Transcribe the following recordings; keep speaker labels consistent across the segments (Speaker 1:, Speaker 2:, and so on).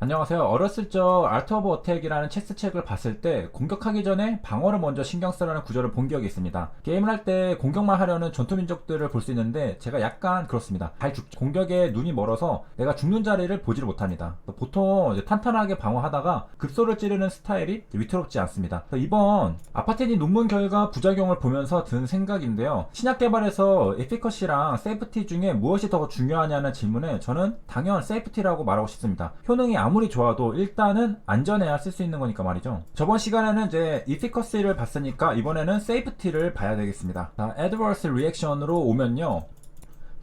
Speaker 1: 안녕하세요. 어렸을 적 아트 오브 어택이라는 체스 책을 봤을 때 공격하기 전에 방어를 먼저 신경 쓰라는 구절을 본 기억이 있습니다. 게임을 할 때 공격만 하려는 전투민족들을 볼 수 있는데 제가 약간 그렇습니다. 공격에 눈이 멀어서 내가 죽는 자리를 보지를 못합니다. 보통 이제 탄탄하게 방어하다가 급소를 찌르는 스타일이 위태롭지 않습니다. 이번 아파테니 논문 결과 부작용을 보면서 든 생각인데요. 신약 개발에서 에피커시랑 세이프티 중에 무엇이 더 중요하냐는 질문에 저는 당연 세이프티라고 말하고 싶습니다. 효능이 아무리 좋아도 일단은 안전해야 쓸 수 있는 거니까 말이죠. 저번 시간에는 이제 이피커시를 봤으니까 이번에는 세이프티를 봐야 되겠습니다. 자, 애드버스 리액션으로 오면요,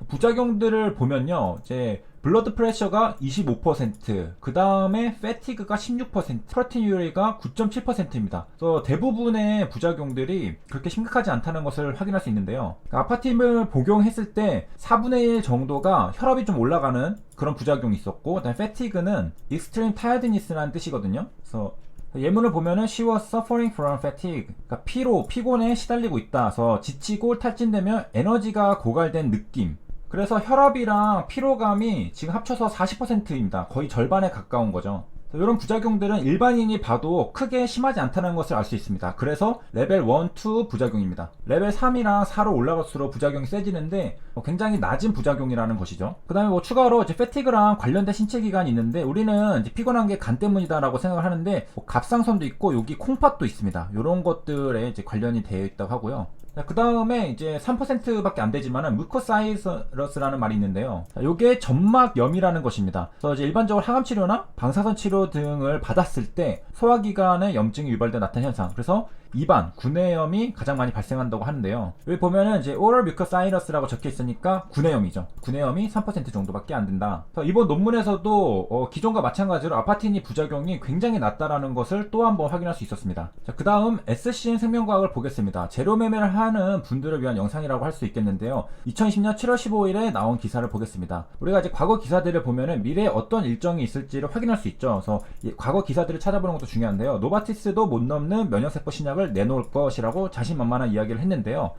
Speaker 1: 부작용들을 보면요, 이제 블러드 프레셔가 25%, 그 다음에 패티그가 16%, 프로틴유리가 9.7%입니다. 그래서 대부분의 부작용들이 그렇게 심각하지 않다는 것을 확인할 수 있는데요. 아파팀을 복용했을 때 4분의 1 정도가 혈압이 좀 올라가는 그런 부작용이 있었고, 그다음에 패티그는 extreme tiredness라는 뜻이거든요. 그래서 예문을 보면은 she was suffering from fatigue, 그러니까 피곤에 시달리고 있다. 그래서 지치고 탈진되면 에너지가 고갈된 느낌. 그래서 혈압이랑 피로감이 지금 합쳐서 40%입니다. 거의 절반에 가까운 거죠. 이런 부작용들은 일반인이 봐도 크게 심하지 않다는 것을 알 수 있습니다. 그래서 레벨 1, 2 부작용입니다. 레벨 3이랑 4로 올라갈수록 부작용이 세지는데 굉장히 낮은 부작용이라는 것이죠. 그 다음에 추가로 이제 패티그랑 관련된 신체 기관이 있는데, 우리는 이제 피곤한 게 간 때문이다 라고 생각을 하는데 갑상선도 있고 여기 콩팥도 있습니다. 이런 것들에 이제 관련이 되어 있다고 하고요. 그 다음에 이제 3%밖에 안 되지만은 무코사이러스라는 말이 있는데요. 요게 점막염이라는 것입니다. 그래서 이제 일반적으로 항암 치료나 방사선 치료 등을 받았을 때 소화기관에 염증이 유발돼 나타나는 현상. 그래서 입안, 구내염이 가장 많이 발생한다고 하는데요. 여기 보면은 이제 oral mucositis라고 적혀 있으니까 구내염이죠. 구내염이 3% 정도밖에 안 된다. 이번 논문에서도 기존과 마찬가지로 아파티니 부작용이 굉장히 낮다라는 것을 또 한번 확인할 수 있었습니다. 그 다음 SCN 생명과학을 보겠습니다. 재료 매매를 하는 분들을 위한 영상이라고 할 수 있겠는데요. 2020년 7월 15일에 나온 기사를 보겠습니다. 우리가 이제 과거 기사들을 보면은 미래에 어떤 일정이 있을지를 확인할 수 있죠. 그래서 과거 기사들을 찾아보는 것도 중요한데요. 노바티스도 못 넘는 면역세포 신약을 내놓을 것이라고 자신만만한 이야기를 했는데요.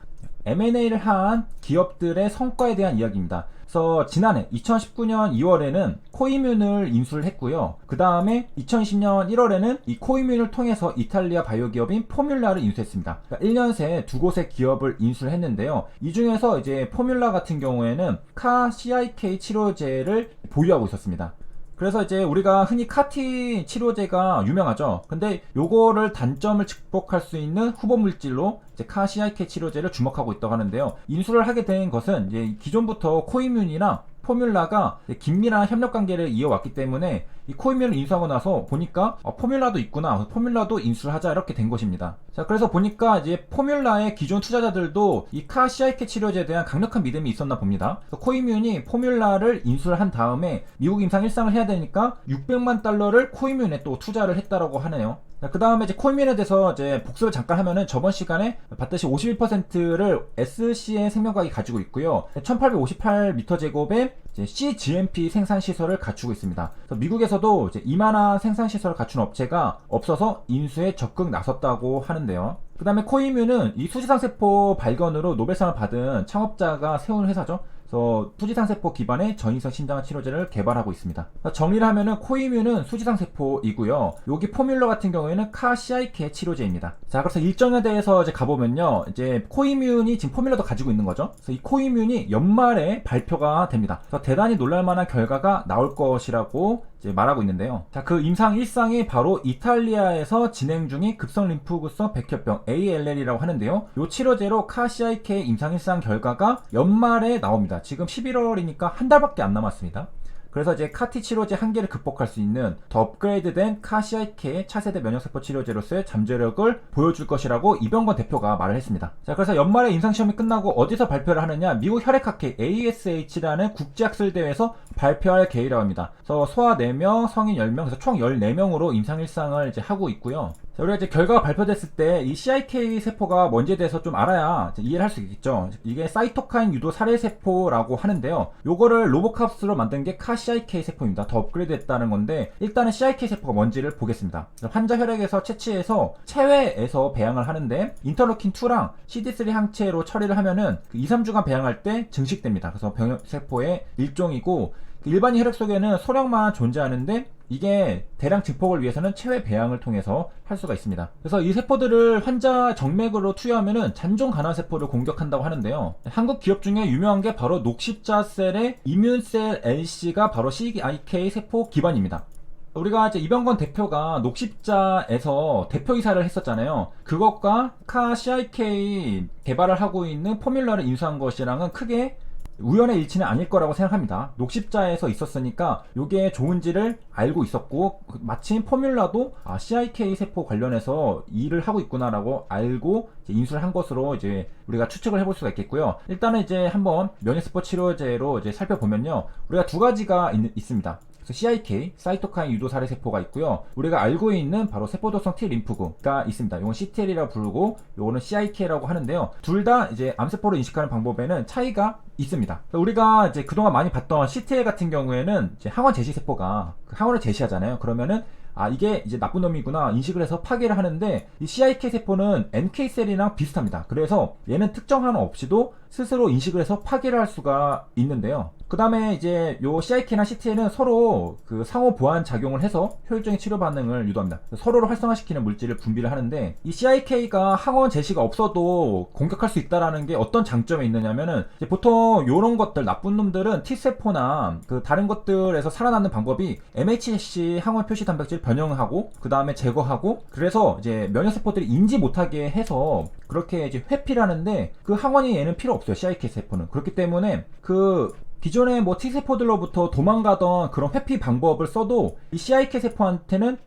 Speaker 1: M&A를 한 기업들의 성과에 대한 이야기입니다. 그래서 지난해 2019년 2월에는 코이뮨을 인수를 했고요. 그 다음에 2020년 1월에는 이 코이뮨을 통해서 이탈리아 바이오 기업인 포뮬라를 인수했습니다. 그러니까 1년 새 두 곳의 기업을 인수를 했는데요. 이 중에서 이제 포뮬라 같은 경우에는 CIK 치료제를 보유하고 있었습니다. 그래서 이제 우리가 흔히 카티 치료제가 유명하죠. 근데 요거를 단점을 극복할 수 있는 후보 물질로 이제 CIK 치료제를 주목하고 있다고 하는데요. 인수를 하게 된 것은 이제 기존부터 코이뮨이랑 포뮬라가 긴밀한 협력 관계를 이어왔기 때문에 이 코이뮨을 인수하고 나서 보니까 포뮬라도 있구나, 포뮬라도 인수를 하자, 이렇게 된 것입니다. 자, 그래서 보니까 이제 포뮬라의 기존 투자자들도 이 CIK 치료제에 대한 강력한 믿음이 있었나 봅니다. 코이뮨이 포뮬라를 인수를 한 다음에 미국 임상 1상을 해야 되니까 600만 달러를 코이뮨에 또 투자를 했다라고 하네요. 그 다음에 이제 코이뮨에 대해서 이제 복습을 잠깐 하면은 저번 시간에 봤듯이 51%를 SCN 생명과학이 가지고 있고요. 1858m 제곱의 CGMP 생산시설을 갖추고 있습니다. 그래서 미국에서도 이제 이만한 생산시설을 갖춘 업체가 없어서 인수에 적극 나섰다고 하는데요. 그 다음에 코이뮨은 이 수지상세포 발견으로 노벨상을 받은 창업자가 세운 회사죠. 그래서 수지상세포 기반의 전이성 신장화 치료제를 개발하고 있습니다. 정리를 하면은 코이뮨은 수지상세포이고요. 여기 포뮬러 같은 경우에는 CIK 치료제입니다. 자, 그래서 일정에 대해서 이제 가보면요, 이제 코이뮨이 지금 포뮬러도 가지고 있는 거죠. 그래서 이 코이뮨이 연말에 발표가 됩니다. 그래서 대단히 놀랄만한 결과가 나올 것이라고 이제 말하고 있는데요. 자, 그 임상 1상이 바로 이탈리아에서 진행 중인 급성 림프구성 백혈병 ALL이라고 하는데요. 이 치료제로 CIK 임상 1상 결과가 연말에 나옵니다. 지금 11월이니까 한 달밖에 안 남았습니다. 그래서 이제 카티 치료제 한계를 극복할 수 있는 더 업그레이드된 CIK 차세대 면역세포 치료제로서의 잠재력을 보여줄 것이라고 이병건 대표가 말을 했습니다. 자, 그래서 연말에 임상시험이 끝나고 어디서 발표를 하느냐, 미국 혈액학회 ASH라는 국제학술대회에서 발표할 계획이라고 합니다. 그래서 소아 4명, 성인 10명, 그래서 총 14명으로 임상 1상을 이제 하고 있고요. 자, 우리가 이제 결과가 발표됐을 때 이 CIK 세포가 뭔지에 대해서 좀 알아야 이해를 할 수 있겠죠. 이게 사이토카인 유도 살해세포라고 하는데요. 요거를 로보캅스로 만든 게 CIK 세포입니다. 더 업그레이드 했다는 건데, 일단은 CIK 세포가 뭔지를 보겠습니다. 환자 혈액에서 채취해서 체외에서 배양을 하는데, 인터루킨2랑 CD3 항체로 처리를 하면은 2, 3주간 배양할 때 증식됩니다. 그래서 병세포의 일종이고, 일반인 혈액 속에는 소량만 존재하는데 이게 대량 증폭을 위해서는 체외 배양을 통해서 할 수가 있습니다. 그래서 이 세포들을 환자 정맥으로 투여하면은 잔존 간암 세포를 공격한다고 하는데요. 한국 기업 중에 유명한 게 바로 녹십자셀의 이뮨셀 LC가 바로 CIK 세포 기반입니다. 우리가 이제 이병건 대표가 녹십자에서 대표이사를 했었잖아요. 그것과 CIK 개발을 하고 있는 포뮬러를 인수한 것이랑은 크게 우연의 일치는 아닐 거라고 생각합니다. 녹십자에서 있었으니까 이게 좋은지를 알고 있었고, 마침 포뮬라도 CIK 세포 관련해서 일을 하고 있구나라고 알고 이제 인수를 한 것으로 이제 우리가 추측을 해볼 수가 있겠고요. 일단은 이제 한번 면역세포 치료제로 이제 살펴보면요, 우리가 두 가지가 있습니다. 그래서 CIK, 사이토카인 유도 살해 세포가 있고요. 우리가 알고 있는 바로 세포도성 T 림프구가 있습니다. 이건 CTL이라고 부르고, 요거는 CIK라고 하는데요. 둘 다 이제 암세포를 인식하는 방법에는 차이가 있습니다. 우리가 이제 그동안 많이 봤던 CTL 같은 경우에는 이제 항원 제시 세포가 그 항원을 제시하잖아요. 그러면은 이게 이제 나쁜 놈이구나 인식을 해서 파괴를 하는데, 이 CIK 세포는 NK셀이랑 비슷합니다. 그래서 얘는 특정 항원 없이도 스스로 인식을 해서 파괴를 할 수가 있는데요. 그 다음에 이제 요 CIK나 CTL은 서로 그 상호 보완 작용을 해서 효율적인 치료 반응을 유도합니다. 서로를 활성화시키는 물질을 분비를 하는데, 이 CIK가 항원 제시가 없어도 공격할 수 있다라는 게 어떤 장점이 있느냐면은, 이제 보통 요런 것들, 나쁜 놈들은 T세포나 그 다른 것들에서 살아남는 방법이 MHC 항원 표시 단백질 변형하고 그 다음에 제거하고, 그래서 이제 면역세포들이 인지 못하게 해서 그렇게 이제 회피를 하는데, 그 항원이 얘는 필요 없어요. CIK 세포는. 그렇기 때문에 그 기존의 뭐 T세포들로부터 도망가던 그런 회피 방법을 써도 이 CIK 세포한테는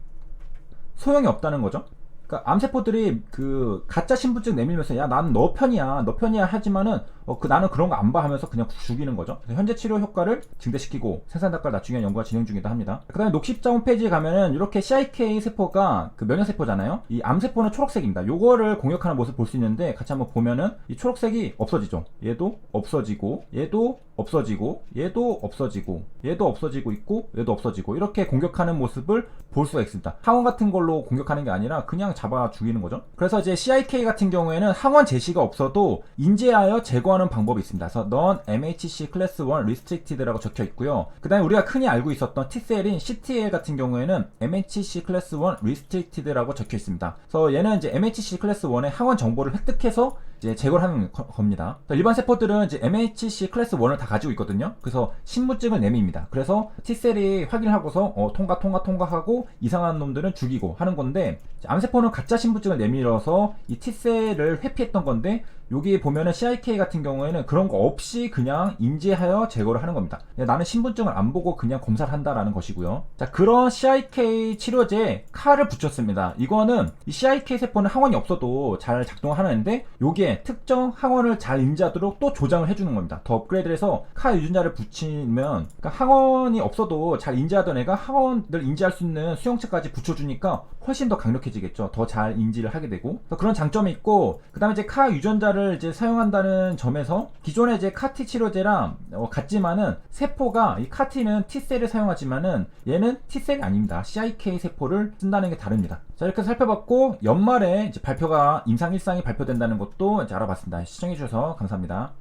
Speaker 1: 소용이 없다는 거죠. 그러니까 암세포들이 그 가짜 신분증 내밀면서 야, 난 너 편이야 하지만은 나는 그런 거 안 봐 하면서 그냥 죽이는 거죠. 그래서 현재 치료 효과를 증대시키고 생산 단가를 낮추기 위한 연구가 진행 중이다 합니다. 그 다음에 녹십자 홈페이지에 가면은 이렇게 CIK 세포가 그 면역세포잖아요. 이 암세포는 초록색입니다. 요거를 공격하는 모습을 볼 수 있는데, 같이 한번 보면은 이 초록색이 없어지죠. 얘도 없어지고, 얘도 없어지고, 얘도 없어지고, 얘도 없어지고 있고, 얘도 없어지고, 이렇게 공격하는 모습을 볼 수가 있습니다. 항원 같은 걸로 공격하는 게 아니라 그냥 잡아 죽이는 거죠. 그래서 이제 CIK 같은 경우에는 항원 제시가 없어도 인지하여 제거하는 방법이 있습니다. 그래서 Non-MHC Class 1 Restricted라고 적혀 있고요. 그 다음에 우리가 흔히 알고 있었던 T셀인 CTL 같은 경우에는 MHC Class 1 Restricted라고 적혀 있습니다. 그래서 얘는 이제 MHC Class 1의 항원 정보를 획득해서 이제 제거를 하는 겁니다. 일반 세포들은 이제 MHC 클래스 1을 다 가지고 있거든요. 그래서 신분증을 내밉니다. 그래서 T셀이 확인하고서 통과하고 이상한 놈들은 죽이고 하는 건데, 암세포는 가짜 신분증을 내밀어서 이 T셀을 회피했던 건데, 여기 보면은 CIK 같은 경우에는 그런 거 없이 그냥 인지하여 제거를 하는 겁니다. 나는 신분증을 안 보고 그냥 검사를 한다라는 것이고요. 자, 그런 CIK 치료제에 CAR을 붙였습니다. 이거는 이 CIK 세포는 항원이 없어도 잘 작동하는데, 여기에 특정 항원을 잘 인지하도록 또 조장을 해주는 겁니다. 더 업그레이드를 해서 CAR 유전자를 붙이면, 그러니까 항원이 없어도 잘 인지하던 애가 항원을 인지할 수 있는 수용체까지 붙여주니까 훨씬 더 강력해지겠죠. 더 잘 인지를 하게 되고. 그런 장점이 있고, 그 다음에 이제 CAR 유전자를 이제 사용한다는 점에서 기존의 이제 CAR-T 치료제랑 같지만은, 세포가 이 CAR-T는 T셀을 사용하지만은 얘는 T셀이 아닙니다. CIK 세포를 쓴다는 게 다릅니다. 자, 이렇게 살펴봤고, 연말에 이제 발표가 임상 1상이 발표된다는 것도 이제 알아봤습니다. 시청해주셔서 감사합니다.